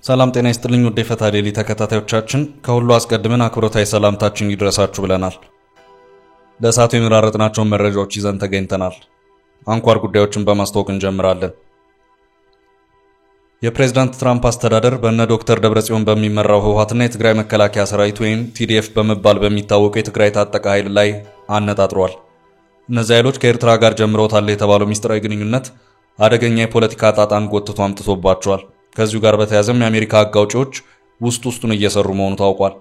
ሰላም ጤና ይስጥልኝ ወደ ፈታ ዴሊ ተከታታዮቻችን ከሁሉ አስቀድመን አክብሮታዊ ሰላምታችን ይድረሳችሁ ብለናል። ለሰዓቱ የመራረጥናቸውን መረጃዎች ይዘን ተገኝተናል። አንኳር ጉዳዮችን በማስተዋወቅ እንጀምራለን። የፕሬዝዳንት ትራምፕ አስተዳደር በእነ ዶክተር ደብረጽዮን በሚመራው ህወሓትና የትግራይ መከላከያ ሰራዊት ወይም ቲዲኤፍ በመባል በሚታወቀው የትግራይ ታጠቀ ኃይል ላይ አነጣጥሯል። እነዚህ ኃይሎች ከኤርትራ ጋር ጀምረውታል የተባለው ሚስጥራዊ ግንኙነት አደገኛ የፖለቲካ ጣጣን ጎትቶ አምጥቶባቸዋል። ከዚሁ ጋር በተያያዘም የአሜሪካ አጋውጪዎች ውስጡን እየሰሩ መሆኑ ታውቋል።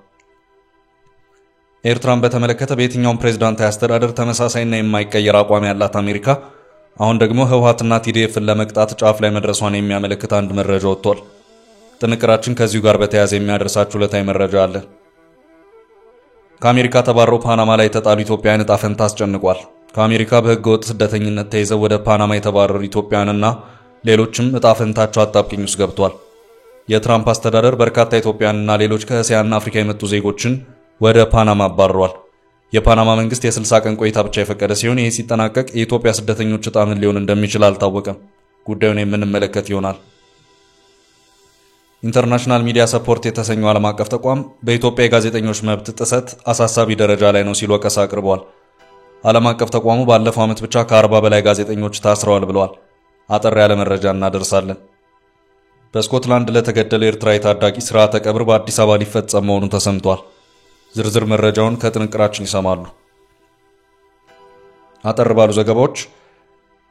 ኤርትራን በተመለከተ በየትኛውም ፕሬዝዳንታዊ አስተዳደር ተመሳሳይና የማይቀየር አቋም ያላት አሜሪካ አሁን ደግሞ ህወሓትና ቲዲኤፍን ለመቅጣት ጫፍ ላይ መድረሷን የሚያመለክት አንድ መረጃ ወጥቷል። ጥንቅራችን ከዚሁ ጋር በተያያዘ የሚያደርሳችሁ ዕለታዊ መረጃ አለ። ከአሜሪካ ተባረው ፓናማ ላይ የተጣሉ ኢትዮጵያውያን ዕጣ ፈንታ አስጨንቋል። ከአሜሪካ በህገወጥ ስደተኝነት ተይዘው ወደ ፓናማ የተባረሩ ኢትዮጵያውያንና ሌሎችም ዕጣ ፈንታቸው አጣብቂኝ ውስጥ ገብቷል። የትራምፕ አስተዳደር በርካታ ኢትዮጵያውያንና ሌሎች ከእስያና አፍሪካ የመጡ ዜጎችን ወደ ፓናማ አባርሯል። የፓናማ መንግስት የ60 ቀን ቆይታ ብቻ የፈቀደ ሲሆን ይህ ሲጠናቀቅ የኢትዮጵያ ስደተኞች ዕጣ ምን ሊሆን እንደሚችል አልታወቀም። ጉዳዩን የምንመለከት ይሆናል። ኢንተርናሽናል ሚዲያ ሰፖርት የተሰኘው ዓለም አቀፍ ተቋም በኢትዮጵያ የጋዜጠኞች መብት ጥሰት አሳሳቢ ደረጃ ላይ ነው ሲል ወቀሳ አቅርቧል። ዓለም አቀፍ ተቋሙ ባለፈው ዓመት ብቻ ከ40 በላይ ጋዜጠኞች ታስረዋል ብለዋል። አጠር ያለ መረጃ እናደርሳለን። በስኮትላንድ ለተገደለ ኤርትራዊ ታዳጊ ስርዓተ ቀብር በአዲስ አበባ ሊፈጸም መሆኑ ተሰምቷል። ዝርዝር መረጃውን ከጥንቅራችን ይሰማሉ። አጠር ባሉ ዘገባዎች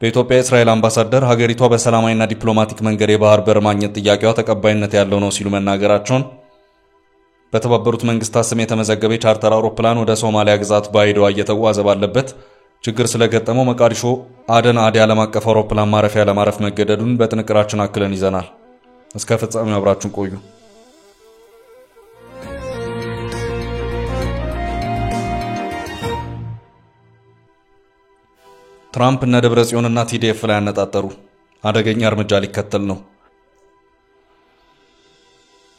በኢትዮጵያ የእስራኤል አምባሳደር ሀገሪቷ በሰላማዊና ዲፕሎማቲክ መንገድ የባህር በር ማግኘት ጥያቄዋ ተቀባይነት ያለው ነው ሲሉ መናገራቸውን፣ በተባበሩት መንግስታት ስም የተመዘገበ ቻርተር አውሮፕላን ወደ ሶማሊያ ግዛት ባይዶዋ እየተጓዘ ባለበት ችግር ስለገጠመው መቃዲሾ አደን አዲ ዓለም አቀፍ አውሮፕላን ማረፊያ ለማረፍ መገደዱን በጥንቅራችን አክለን ይዘናል። እስከ ፍጻሜው አብራችሁን ቆዩ። ትራምፕ እነ ደብረጽዮንና ቲዲኤፍ ላይ ያነጣጠሩ አደገኛ እርምጃ ሊከተል ነው።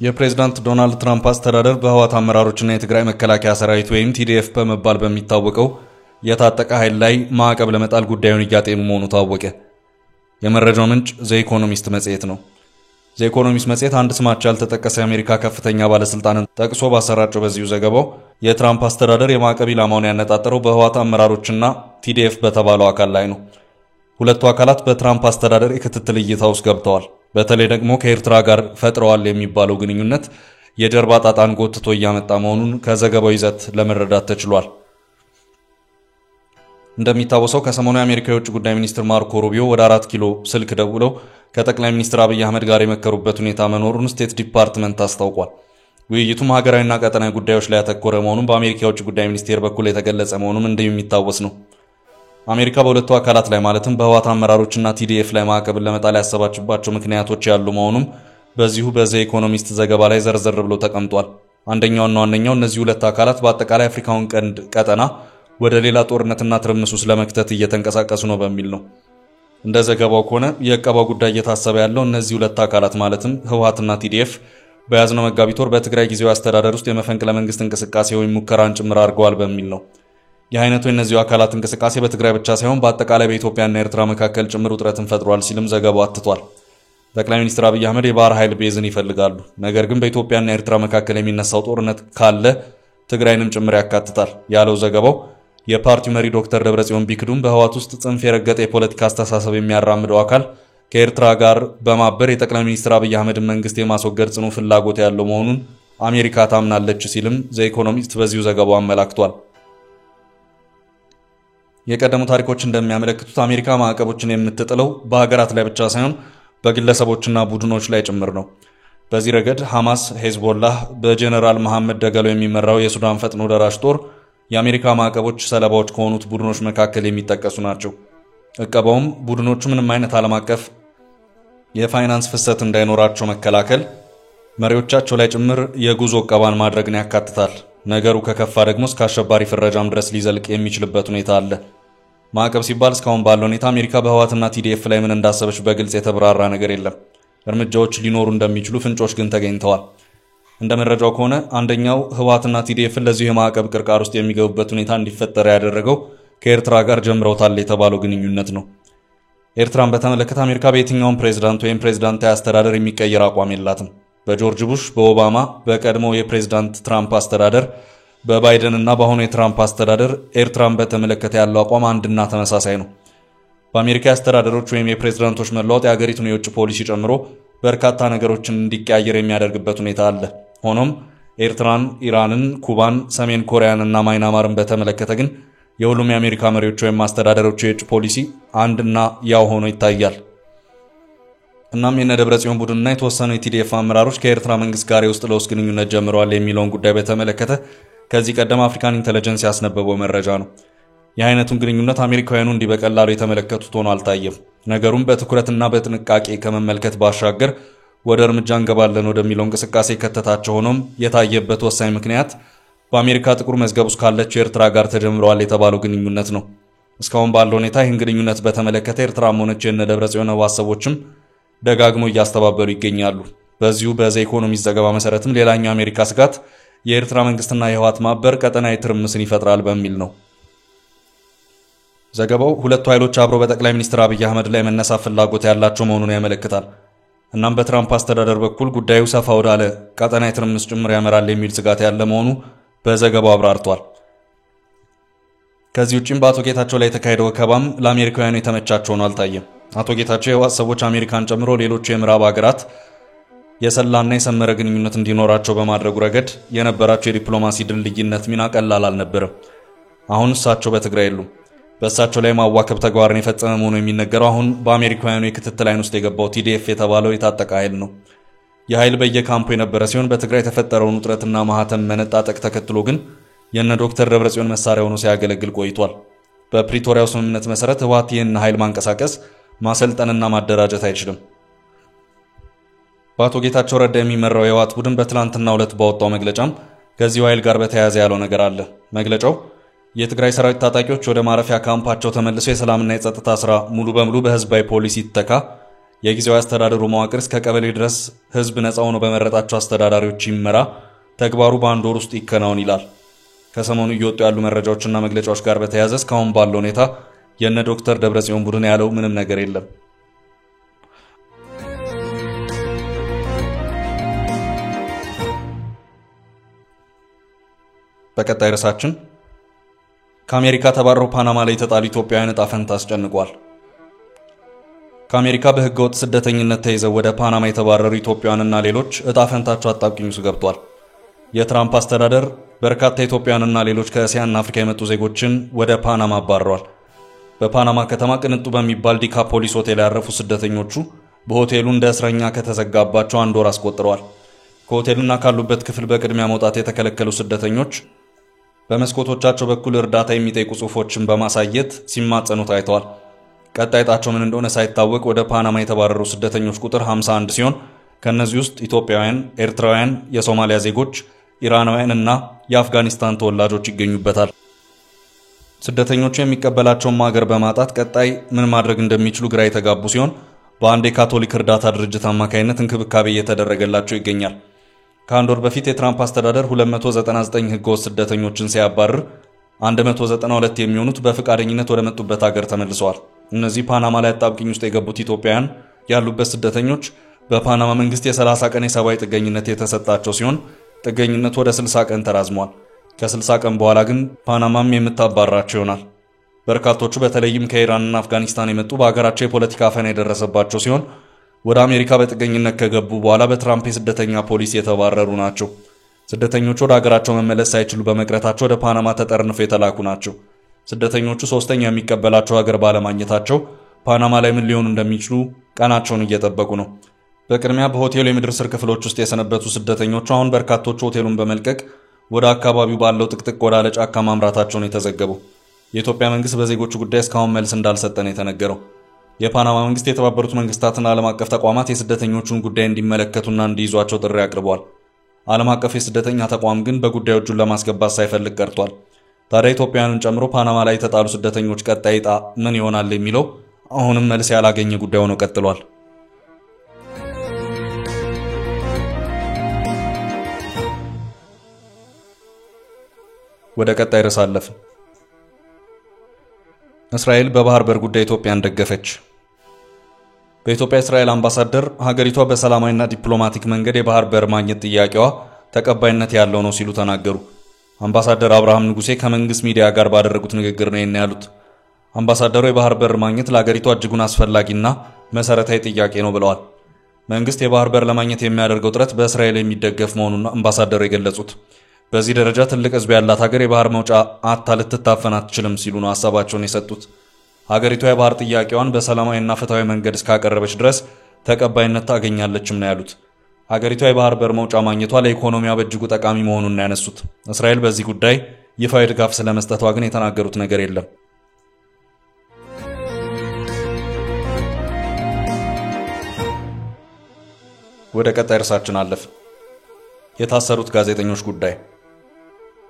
የፕሬዝዳንት ዶናልድ ትራምፕ አስተዳደር በህወሓት አመራሮችና የትግራይ መከላከያ ሰራዊት ወይም ቲዲኤፍ በመባል በሚታወቀው የታጠቀ ኃይል ላይ ማዕቀብ ለመጣል ጉዳዩን እያጤኑ መሆኑ ታወቀ። የመረጃው ምንጭ ዘ ኢኮኖሚስት መጽሔት ነው። ዘ ኢኮኖሚስት መጽሔት አንድ ስማቸው ያልተጠቀሰ የአሜሪካ ከፍተኛ ባለስልጣንን ጠቅሶ ባሰራጨው በዚሁ ዘገባው የትራምፕ አስተዳደር የማዕቀብ ኢላማውን ያነጣጠረው በህወሓት አመራሮችና ቲዲኤፍ በተባለው አካል ላይ ነው። ሁለቱ አካላት በትራምፕ አስተዳደር የክትትል እይታ ውስጥ ገብተዋል። በተለይ ደግሞ ከኤርትራ ጋር ፈጥረዋል የሚባለው ግንኙነት የጀርባ ጣጣን ጎትቶ እያመጣ መሆኑን ከዘገባው ይዘት ለመረዳት ተችሏል። እንደሚታወሰው ከሰሞኑ የአሜሪካ የውጭ ጉዳይ ሚኒስትር ማርኮ ሩቢዮ ወደ 4 ኪሎ ስልክ ደውለው ከጠቅላይ ሚኒስትር አብይ አህመድ ጋር የመከሩበት ሁኔታ መኖሩን ስቴት ዲፓርትመንት አስታውቋል። ውይይቱም ሀገራዊና ቀጠናዊ ጉዳዮች ላይ ያተኮረ መሆኑን በአሜሪካ የውጭ ጉዳይ ሚኒስቴር በኩል የተገለጸ መሆኑም እንደሚታወስ ነው። አሜሪካ በሁለቱ አካላት ላይ ማለትም በህወሓት አመራሮችና ቲዲኤፍ ላይ ማዕቀብን ለመጣል ያሰባችባቸው ምክንያቶች ያሉ መሆኑም በዚሁ በዘ ኢኮኖሚስት ዘገባ ላይ ዘርዘር ብሎ ተቀምጧል። አንደኛውና ዋነኛው እነዚህ ሁለት አካላት በአጠቃላይ አፍሪካውን ቀንድ ቀጠና ወደ ሌላ ጦርነትና ትርምስ ውስጥ ለመክተት እየተንቀሳቀሱ ነው በሚል ነው። እንደ ዘገባው ከሆነ የዕቀባው ጉዳይ እየታሰበ ያለው እነዚህ ሁለት አካላት ማለትም ህወሓትና ቲዲኤፍ በያዝነው መጋቢት ወር በትግራይ ጊዜያዊ አስተዳደር ውስጥ የመፈንቅለ መንግስት እንቅስቃሴ ወይም ሙከራን ጭምር አድርገዋል በሚል ነው። የአይነቱ የእነዚሁ አካላት እንቅስቃሴ በትግራይ ብቻ ሳይሆን በአጠቃላይ በኢትዮጵያና ኤርትራ መካከል ጭምር ውጥረትን ፈጥሯል ሲልም ዘገባው አትቷል። ጠቅላይ ሚኒስትር አብይ አህመድ የባህር ኃይል ቤዝን ይፈልጋሉ። ነገር ግን በኢትዮጵያና ኤርትራ መካከል የሚነሳው ጦርነት ካለ ትግራይንም ጭምር ያካትታል ያለው ዘገባው የፓርቲው መሪ ዶክተር ደብረጽዮን ቢክዱም በህወሓት ውስጥ ጽንፍ የረገጠ የፖለቲካ አስተሳሰብ የሚያራምደው አካል ከኤርትራ ጋር በማበር የጠቅላይ ሚኒስትር አብይ አህመድን መንግስት የማስወገድ ጽኑ ፍላጎት ያለው መሆኑን አሜሪካ ታምናለች ሲልም ዘ ኢኮኖሚስት በዚሁ ዘገባው አመላክቷል። የቀደሙ ታሪኮች እንደሚያመለክቱት አሜሪካ ማዕቀቦችን የምትጥለው በሀገራት ላይ ብቻ ሳይሆን በግለሰቦችና ቡድኖች ላይ ጭምር ነው። በዚህ ረገድ ሐማስ፣ ሄዝቦላህ፣ በጀነራል መሐመድ ደገሎ የሚመራው የሱዳን ፈጥኖ ደራሽ ጦር የአሜሪካ ማዕቀቦች ሰለባዎች ከሆኑት ቡድኖች መካከል የሚጠቀሱ ናቸው። ዕቀባውም ቡድኖቹ ምንም አይነት ዓለም አቀፍ የፋይናንስ ፍሰት እንዳይኖራቸው መከላከል፣ መሪዎቻቸው ላይ ጭምር የጉዞ ዕቀባን ማድረግን ያካትታል። ነገሩ ከከፋ ደግሞ እስከ አሸባሪ ፍረጃም ድረስ ሊዘልቅ የሚችልበት ሁኔታ አለ። ማዕቀብ ሲባል እስካሁን ባለው ሁኔታ አሜሪካ በህወሓትና ቲዲኤፍ ላይ ምን እንዳሰበች በግልጽ የተብራራ ነገር የለም። እርምጃዎች ሊኖሩ እንደሚችሉ ፍንጮች ግን ተገኝተዋል። እንደ መረጃው ከሆነ አንደኛው ህወሓትና ቲዲኤፍ ለዚሁ የማዕቀብ ቅርቃር ውስጥ የሚገቡበት ሁኔታ እንዲፈጠር ያደረገው ከኤርትራ ጋር ጀምረውታል የተባለው ግንኙነት ነው። ኤርትራን በተመለከተ አሜሪካ በየትኛውም ፕሬዝዳንት ወይም ፕሬዝዳንታዊ አስተዳደር የሚቀየር አቋም የላትም። በጆርጅ ቡሽ፣ በኦባማ፣ በቀድሞው የፕሬዝዳንት ትራምፕ አስተዳደር፣ በባይደን እና በአሁኑ የትራምፕ አስተዳደር ኤርትራን በተመለከተ ያለው አቋም አንድና ተመሳሳይ ነው። በአሜሪካ አስተዳደሮች ወይም የፕሬዝዳንቶች መለዋወጥ የሀገሪቱን የውጭ ፖሊሲ ጨምሮ በርካታ ነገሮችን እንዲቀያየር የሚያደርግበት ሁኔታ አለ። ሆኖም ኤርትራን፣ ኢራንን፣ ኩባን፣ ሰሜን ኮሪያን እና ማይናማርን በተመለከተ ግን የሁሉም የአሜሪካ መሪዎች ወይም አስተዳደሮች የውጭ ፖሊሲ አንድና ያው ሆኖ ይታያል። እናም የደብረጽዮን ቡድንና የተወሰኑ የቲዲኤፍ አመራሮች ከኤርትራ መንግስት ጋር የውስጥ ለውስጥ ግንኙነት ጀምረዋል የሚለውን ጉዳይ በተመለከተ ከዚህ ቀደም አፍሪካን ኢንተለጀንስ ያስነበበው መረጃ ነው። የአይነቱን ግንኙነት አሜሪካውያኑ እንዲህ በቀላሉ የተመለከቱት ሆኖ አልታየም። ነገሩን በትኩረትና በጥንቃቄ ከመመልከት ባሻገር ወደ እርምጃ እንገባለን ወደሚለው እንቅስቃሴ ከተታቸው ሆኖም የታየበት ወሳኝ ምክንያት በአሜሪካ ጥቁር መዝገብ ውስጥ ካለችው ኤርትራ ጋር ተጀምረዋል የተባለው ግንኙነት ነው። እስካሁን ባለው ሁኔታ ይህን ግንኙነት በተመለከተ ኤርትራም ሆነች የደብረጽዮን ሰዎችም ደጋግሞ እያስተባበሉ ይገኛሉ። በዚሁ በዘ ኢኮኖሚስት ዘገባ መሰረትም ሌላኛው የአሜሪካ ስጋት የኤርትራ መንግስትና የህወሓት ማበር ቀጠናዊ ትርምስን ይፈጥራል በሚል ነው። ዘገባው ሁለቱ ኃይሎች አብሮ በጠቅላይ ሚኒስትር አብይ አህመድ ላይ መነሳት ፍላጎት ያላቸው መሆኑን ያመለክታል። እናም በትራምፕ አስተዳደር በኩል ጉዳዩ ሰፋ ወዳለ ቀጠናዊ ትርምስ ጭምር ያመራል የሚል ስጋት ያለ መሆኑ በዘገባው አብራርቷል። ከዚህ ውጪም በአቶ ጌታቸው ላይ የተካሄደው ወከባም ለአሜሪካውያኑ የተመቻቸው ነው አልታየም። አቶ ጌታቸው የህወሓት ሰዎች አሜሪካን ጨምሮ ሌሎች የምዕራብ ሀገራት የሰላና የሰመረ ግንኙነት እንዲኖራቸው በማድረጉ ረገድ የነበራቸው የዲፕሎማሲ ድልድይነት ሚና ቀላል አልነበረም። አሁን እሳቸው በትግራይ የሉም። በእሳቸው ላይ ማዋከብ ተግባርን የፈጸመ መሆኑ የሚነገረው አሁን በአሜሪካውያኑ የክትትል አይን ውስጥ የገባው ቲዲኤፍ የተባለው የታጠቀ ኃይል ነው። የኃይል በየካምፑ የነበረ ሲሆን በትግራይ የተፈጠረውን ውጥረትና ማህተም መነጣጠቅ ተከትሎ ግን የነ ዶክተር ደብረጽዮን መሳሪያ ሆኖ ሲያገለግል ቆይቷል። በፕሪቶሪያው ስምምነት መሰረት ህወሓት ይህን ኃይል ማንቀሳቀስ፣ ማሰልጠንና ማደራጀት አይችልም። በአቶ ጌታቸው ረዳ የሚመራው የህወሓት ቡድን በትላንትናው ዕለት ባወጣው መግለጫም ከዚሁ ኃይል ጋር በተያያዘ ያለው ነገር አለ። መግለጫው የትግራይ ሰራዊት ታጣቂዎች ወደ ማረፊያ ካምፓቸው ተመልሰው የሰላምና የጸጥታ ስራ ሙሉ በሙሉ በህዝባዊ ፖሊስ ይተካ፣ የጊዜያዊ አስተዳደሩ መዋቅር እስከ ቀበሌ ድረስ ህዝብ ነፃ ሆኖ በመረጣቸው አስተዳዳሪዎች ይመራ፣ ተግባሩ በአንድ ወር ውስጥ ይከናወን ይላል። ከሰሞኑ እየወጡ ያሉ መረጃዎችና መግለጫዎች ጋር በተያያዘ እስካሁን ባለው ሁኔታ የነ ዶክተር ደብረጽዮን ቡድን ያለው ምንም ነገር የለም። በቀጣይ ርዕሳችን ከአሜሪካ ተባረው ፓናማ ላይ የተጣሉ ኢትዮጵያውያን ዕጣ ፈንታ አስጨንቋል። ከአሜሪካ በህገወጥ ስደተኝነት ተይዘው ወደ ፓናማ የተባረሩ ኢትዮጵያውያንና ሌሎች ዕጣ ፈንታቸው አጣብቂኝ ውስጥ ገብቷል። የትራምፕ አስተዳደር በርካታ ኢትዮጵያውያንና ሌሎች ከእስያና አፍሪካ የመጡ ዜጎችን ወደ ፓናማ አባረዋል። በፓናማ ከተማ ቅንጡ በሚባል ዲካፖሊስ ሆቴል ያረፉ ስደተኞቹ በሆቴሉ እንደ እስረኛ ከተዘጋባቸው አንድ ወር አስቆጥረዋል። ከሆቴሉና ካሉበት ክፍል በቅድሚያ መውጣት የተከለከሉ ስደተኞች በመስኮቶቻቸው በኩል እርዳታ የሚጠይቁ ጽሑፎችን በማሳየት ሲማጸኑ ታይተዋል። ቀጣይ ዕጣቸው ምን እንደሆነ ሳይታወቅ ወደ ፓናማ የተባረሩ ስደተኞች ቁጥር 51 ሲሆን ከነዚህ ውስጥ ኢትዮጵያውያን፣ ኤርትራውያን፣ የሶማሊያ ዜጎች፣ ኢራናውያን እና የአፍጋኒስታን ተወላጆች ይገኙበታል። ስደተኞቹ የሚቀበላቸውን ሀገር በማጣት ቀጣይ ምን ማድረግ እንደሚችሉ ግራ የተጋቡ ሲሆን በአንድ የካቶሊክ እርዳታ ድርጅት አማካይነት እንክብካቤ እየተደረገላቸው ይገኛል። ከአንድ ወር በፊት የትራምፕ አስተዳደር 299 ህገወጥ ስደተኞችን ሲያባርር 192 የሚሆኑት በፈቃደኝነት ወደ መጡበት ሀገር ተመልሰዋል። እነዚህ ፓናማ ላይ አጣብቂኝ ውስጥ የገቡት ኢትዮጵያውያን ያሉበት ስደተኞች በፓናማ መንግስት የ30 ቀን የሰብአዊ ጥገኝነት የተሰጣቸው ሲሆን ጥገኝነት ወደ 60 ቀን ተራዝሟል። ከ60 ቀን በኋላ ግን ፓናማም የምታባራቸው ይሆናል። በርካቶቹ በተለይም ከኢራንና አፍጋኒስታን የመጡ በሀገራቸው የፖለቲካ አፈና የደረሰባቸው ሲሆን ወደ አሜሪካ በጥገኝነት ከገቡ በኋላ በትራምፕ የስደተኛ ፖሊሲ የተባረሩ ናቸው። ስደተኞቹ ወደ ሀገራቸው መመለስ ሳይችሉ በመቅረታቸው ወደ ፓናማ ተጠርንፈው የተላኩ ናቸው። ስደተኞቹ ሶስተኛ የሚቀበላቸው ሀገር ባለማግኘታቸው ፓናማ ላይ ምን ሊሆኑ እንደሚችሉ ቀናቸውን እየጠበቁ ነው። በቅድሚያ በሆቴሉ የምድር ስር ክፍሎች ውስጥ የሰነበቱ ስደተኞቹ አሁን በርካቶቹ ሆቴሉን በመልቀቅ ወደ አካባቢው ባለው ጥቅጥቅ ወዳለ ጫካ ማምራታቸውን የተዘገበው። የኢትዮጵያ መንግስት በዜጎቹ ጉዳይ እስካሁን መልስ እንዳልሰጠ ነው የተነገረው። የፓናማ መንግስት የተባበሩት መንግስታትና ዓለም አቀፍ ተቋማት የስደተኞቹን ጉዳይ እንዲመለከቱና እንዲይዟቸው ጥሪ አቅርቧል። ዓለም አቀፍ የስደተኛ ተቋም ግን በጉዳዩ እጁን ለማስገባት ሳይፈልግ ቀርቷል። ታዲያ ኢትዮጵያውያንን ጨምሮ ፓናማ ላይ የተጣሉ ስደተኞች ቀጣይ ዕጣ ምን ይሆናል የሚለው አሁንም መልስ ያላገኘ ጉዳይ ሆኖ ቀጥሏል። ወደ ቀጣይ ርዕስ አለፍን። እስራኤል በባህር በር ጉዳይ ኢትዮጵያን ደገፈች። በኢትዮጵያ እስራኤል አምባሳደር ሀገሪቷ በሰላማዊና ዲፕሎማቲክ መንገድ የባህር በር ማግኘት ጥያቄዋ ተቀባይነት ያለው ነው ሲሉ ተናገሩ። አምባሳደር አብርሃም ንጉሴ ከመንግስት ሚዲያ ጋር ባደረጉት ንግግር ነው ያሉት። አምባሳደሩ የባህር በር ማግኘት ለሀገሪቷ እጅጉን አስፈላጊና መሰረታዊ ጥያቄ ነው ብለዋል። መንግስት የባህር በር ለማግኘት የሚያደርገው ጥረት በእስራኤል የሚደገፍ መሆኑን አምባሳደሩ የገለጹት በዚህ ደረጃ ትልቅ ህዝብ ያላት ሀገር የባህር መውጫ አታ ልትታፈን አትችልም ሲሉ ነው ሀሳባቸውን የሰጡት። ሀገሪቷ የባህር ጥያቄዋን በሰላማዊና ፍትሃዊ መንገድ እስካቀረበች ድረስ ተቀባይነት ታገኛለችም ነው ያሉት። ሀገሪቷ የባህር በር መውጫ ማግኘቷ ለኢኮኖሚዋ በእጅጉ ጠቃሚ መሆኑን ነው ያነሱት። እስራኤል በዚህ ጉዳይ ይፋዊ ድጋፍ ስለመስጠቷ ግን የተናገሩት ነገር የለም። ወደ ቀጣይ ርዕሳችን አለፍ። የታሰሩት ጋዜጠኞች ጉዳይ።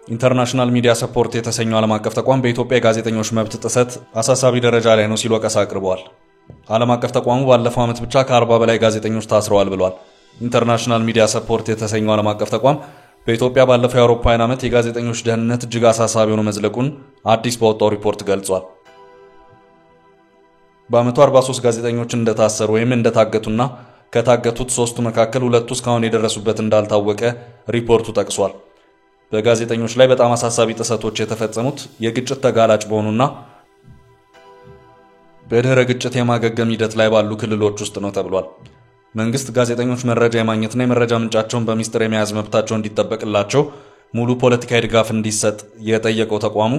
ኢንተርናሽናል ሚዲያ ሰፖርት የተሰኘው ዓለም አቀፍ ተቋም በኢትዮጵያ የጋዜጠኞች መብት ጥሰት አሳሳቢ ደረጃ ላይ ነው ሲሉ ወቀሳ አቅርበዋል። ዓለም አቀፍ ተቋሙ ባለፈው ዓመት ብቻ ከ40 በላይ ጋዜጠኞች ታስረዋል ብሏል። ኢንተርናሽናል ሚዲያ ሰፖርት የተሰኘው ዓለም አቀፍ ተቋም በኢትዮጵያ ባለፈው የአውሮፓውያን ዓመት የጋዜጠኞች ደህንነት እጅግ አሳሳቢ ሆኖ መዝለቁን አዲስ በወጣው ሪፖርት ገልጿል። በዓመቱ 43 ጋዜጠኞች እንደታሰሩ ወይም እንደታገቱና ከታገቱት 3ቱ መካከል 2ቱ እስካሁን የደረሱበት እንዳልታወቀ ሪፖርቱ ጠቅሷል። በጋዜጠኞች ላይ በጣም አሳሳቢ ጥሰቶች የተፈጸሙት የግጭት ተጋላጭ በሆኑና በድህረ ግጭት የማገገም ሂደት ላይ ባሉ ክልሎች ውስጥ ነው ተብሏል። መንግስት ጋዜጠኞች መረጃ የማግኘትና የመረጃ ምንጫቸውን በሚስጥር የመያዝ መብታቸው እንዲጠበቅላቸው ሙሉ ፖለቲካዊ ድጋፍ እንዲሰጥ የጠየቀው ተቋሙ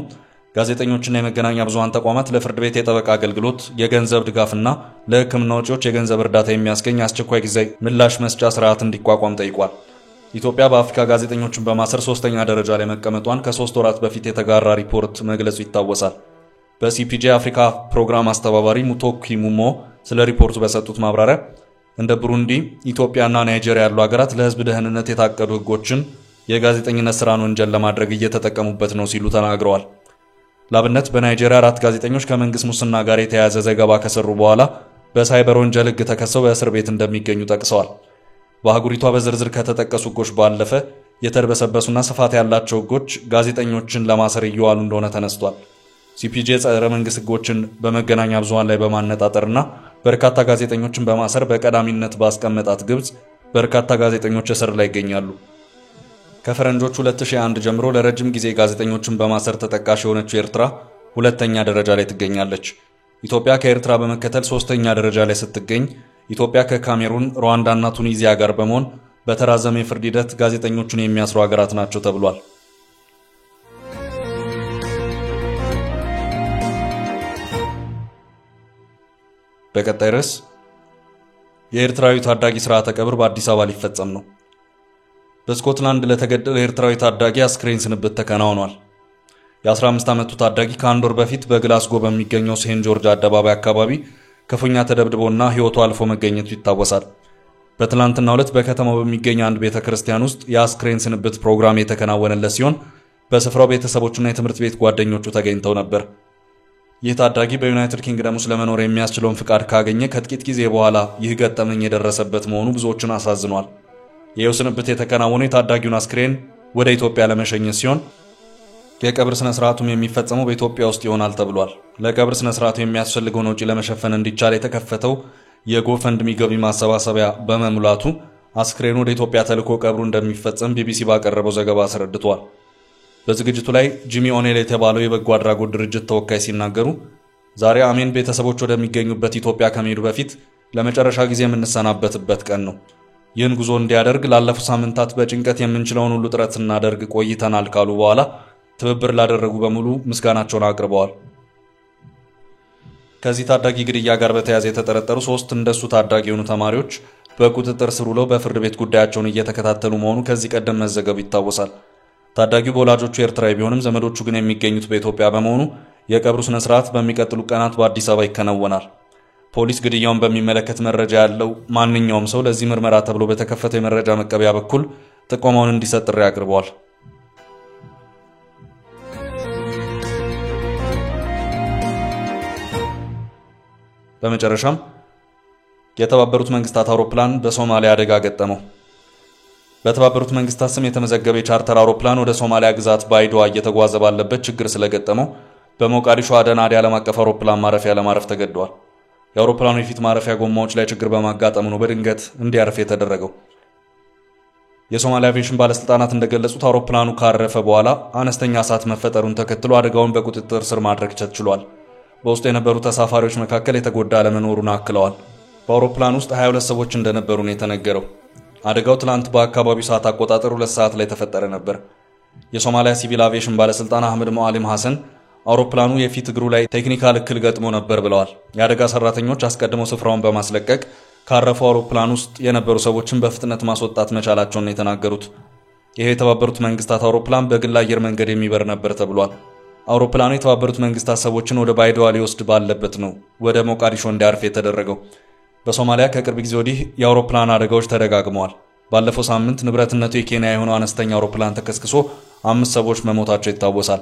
ጋዜጠኞችና የመገናኛ ብዙሃን ተቋማት ለፍርድ ቤት የጠበቃ አገልግሎት፣ የገንዘብ ድጋፍና ለሕክምና ወጪዎች የገንዘብ እርዳታ የሚያስገኝ አስቸኳይ ጊዜ ምላሽ መስጫ ስርዓት እንዲቋቋም ጠይቋል። ኢትዮጵያ በአፍሪካ ጋዜጠኞችን በማሰር 3ኛ ደረጃ ላይ መቀመጧን ከ3 ወራት በፊት የተጋራ ሪፖርት መግለጹ ይታወሳል። በሲፒጄ አፍሪካ ፕሮግራም አስተባባሪ ሙቶኪ ሙሞ ስለ ሪፖርቱ በሰጡት ማብራሪያ እንደ ብሩንዲ፣ ኢትዮጵያና ናይጄሪያ ያሉ ሀገራት ለህዝብ ደህንነት የታቀዱ ህጎችን የጋዜጠኝነት ስራን ወንጀል ለማድረግ እየተጠቀሙበት ነው ሲሉ ተናግረዋል። ላብነት በናይጄሪያ 4 ጋዜጠኞች ከመንግስት ሙስና ጋር የተያያዘ ዘገባ ከሰሩ በኋላ በሳይበር ወንጀል ህግ ተከሰው በእስር ቤት እንደሚገኙ ጠቅሰዋል። በአህጉሪቷ በዝርዝር ከተጠቀሱ ህጎች ባለፈ የተርበሰበሱና ስፋት ያላቸው ህጎች ጋዜጠኞችን ለማሰር እየዋሉ እንደሆነ ተነስቷል። ሲፒጄ ጸረ መንግስት ህጎችን በመገናኛ ብዙሃን ላይ በማነጣጠርና በርካታ ጋዜጠኞችን በማሰር በቀዳሚነት ባስቀመጣት ግብጽ በርካታ ጋዜጠኞች እስር ላይ ይገኛሉ። ከፈረንጆቹ 2001 ጀምሮ ለረጅም ጊዜ ጋዜጠኞችን በማሰር ተጠቃሽ የሆነችው ኤርትራ 2ኛ ደረጃ ላይ ትገኛለች። ኢትዮጵያ ከኤርትራ በመከተል 3ኛ ደረጃ ላይ ስትገኝ ኢትዮጵያ ከካሜሩን፣ ሩዋንዳና ቱኒዚያ ጋር በመሆን በተራዘመ የፍርድ ሂደት ጋዜጠኞችን የሚያስሩ ሀገራት ናቸው ተብሏል። በቀጣይ ርዕስ የኤርትራዊ ታዳጊ ስርዓተ ቀብር በአዲስ አበባ ሊፈጸም ነው። በስኮትላንድ ለተገደለ ኤርትራዊ ታዳጊ አስክሬን ስንብት ተከናውኗል። የ15 ዓመቱ ታዳጊ ከአንድ ወር በፊት በግላስጎ በሚገኘው ሴንት ጆርጅ አደባባይ አካባቢ ክፉኛ ተደብድቦና ህይወቱ አልፎ መገኘቱ ይታወሳል። በትላንትናው ዕለት በከተማው በሚገኝ አንድ ቤተክርስቲያን ውስጥ የአስክሬን ስንብት ፕሮግራም የተከናወነለት ሲሆን በስፍራው ቤተሰቦቹና የትምህርት ቤት ጓደኞቹ ተገኝተው ነበር። ይህ ታዳጊ በዩናይትድ ኪንግደም ውስጥ ለመኖር የሚያስችለውን ፍቃድ ካገኘ ከጥቂት ጊዜ በኋላ ይህ ገጠመኝ የደረሰበት መሆኑ ብዙዎችን አሳዝኗል። ይህው ስንብት የተከናወነው የታዳጊውን አስክሬን ወደ ኢትዮጵያ ለመሸኘት ሲሆን የቀብር ስነ ስርዓቱም የሚፈጸመው በኢትዮጵያ ውስጥ ይሆናል ተብሏል። ለቀብር ስነ ስርዓቱ የሚያስፈልገውን ወጪ ለመሸፈን እንዲቻል የተከፈተው የጎፈንድሚ ገቢ ማሰባሰቢያ በመሙላቱ አስክሬኑ ወደ ኢትዮጵያ ተልኮ ቀብሩ እንደሚፈጸም ቢቢሲ ባቀረበው ዘገባ አስረድቷል። በዝግጅቱ ላይ ጂሚ ኦኔል የተባለው የበጎ አድራጎት ድርጅት ተወካይ ሲናገሩ ዛሬ አሜን ቤተሰቦች ወደሚገኙበት ኢትዮጵያ ከመሄዱ በፊት ለመጨረሻ ጊዜ የምንሰናበትበት ቀን ነው። ይህን ጉዞ እንዲያደርግ ላለፉት ሳምንታት በጭንቀት የምንችለውን ሁሉ ጥረት ስናደርግ ቆይተናል ካሉ በኋላ ትብብር ላደረጉ በሙሉ ምስጋናቸውን አቅርበዋል። ከዚህ ታዳጊ ግድያ ጋር በተያያዘ የተጠረጠሩ 3 እንደሱ ታዳጊ የሆኑ ተማሪዎች በቁጥጥር ስር ውለው በፍርድ ቤት ጉዳያቸውን እየተከታተሉ መሆኑ ከዚህ ቀደም መዘገቡ ይታወሳል። ታዳጊው በወላጆቹ ኤርትራዊ ቢሆንም ዘመዶቹ ግን የሚገኙት በኢትዮጵያ በመሆኑ የቀብሩ ስነ ስርዓት በሚቀጥሉ ቀናት በአዲስ አበባ ይከናወናል። ፖሊስ ግድያውን በሚመለከት መረጃ ያለው ማንኛውም ሰው ለዚህ ምርመራ ተብሎ በተከፈተው የመረጃ መቀበያ በኩል ጥቆማውን እንዲሰጥ ጥሪ አቅርበዋል። በመጨረሻም የተባበሩት መንግስታት አውሮፕላን በሶማሊያ አደጋ ገጠመው። በተባበሩት መንግስታት ስም የተመዘገበ የቻርተር አውሮፕላን ወደ ሶማሊያ ግዛት ባይዶዋ እየተጓዘ ባለበት ችግር ስለገጠመው በሞቃዲሾ አደን አዲ ዓለም አቀፍ አውሮፕላን ማረፊያ ለማረፍ ተገደዋል። የአውሮፕላኑ የፊት ማረፊያ ጎማዎች ላይ ችግር በማጋጠሙ ነው በድንገት እንዲያርፍ የተደረገው። የሶማሊያ አቪዬሽን ባለስልጣናት እንደገለጹት አውሮፕላኑ ካረፈ በኋላ አነስተኛ እሳት መፈጠሩን ተከትሎ አደጋውን በቁጥጥር ስር ማድረግ ተችሏል። በውስጡ የነበሩ ተሳፋሪዎች መካከል የተጎዳ አለመኖሩን አክለዋል። በአውሮፕላኑ ውስጥ 22 ሰዎች እንደነበሩ ነው የተነገረው። አደጋው ትላንት በአካባቢው ሰዓት አቆጣጠር 2 ሰዓት ላይ ተፈጠረ ነበር። የሶማሊያ ሲቪል አቪዬሽን ባለስልጣን አህመድ ሙአሊም ሐሰን አውሮፕላኑ የፊት እግሩ ላይ ቴክኒካል እክል ገጥሞ ነበር ብለዋል። የአደጋ ሰራተኞች አስቀድመው ስፍራውን በማስለቀቅ ካረፈው አውሮፕላን ውስጥ የነበሩ ሰዎችን በፍጥነት ማስወጣት መቻላቸውን ነው የተናገሩት። ይሄ የተባበሩት መንግስታት አውሮፕላን በግል አየር መንገድ የሚበር ነበር ተብሏል። አውሮፕላኑ የተባበሩት መንግስታት ሰዎችን ወደ ባይዶዋ ሊወስድ ባለበት ነው ወደ ሞቃዲሾ እንዲያርፍ የተደረገው። በሶማሊያ ከቅርብ ጊዜ ወዲህ የአውሮፕላን አደጋዎች ተደጋግመዋል። ባለፈው ሳምንት ንብረትነቱ የኬንያ የሆነው አነስተኛ አውሮፕላን ተከስክሶ 5 ሰዎች መሞታቸው ይታወሳል።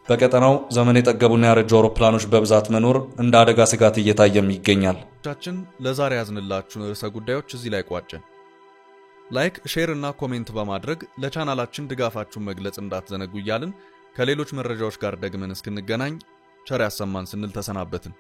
በቀጠናው ዘመን የጠገቡና ያረጁ አውሮፕላኖች በብዛት መኖር እንደ አደጋ ስጋት እየታየም ይገኛል። ለዛሬ ያዝንላችሁ ርዕሰ ጉዳዮች እዚህ ላይ ቋጨን። ላይክ፣ ሼር እና ኮሜንት በማድረግ ለቻናላችን ድጋፋችሁን መግለጽ እንዳትዘነጉ እያልን ከሌሎች መረጃዎች ጋር ደግመን እስክንገናኝ ቸር ያሰማን ስንል ተሰናበትን።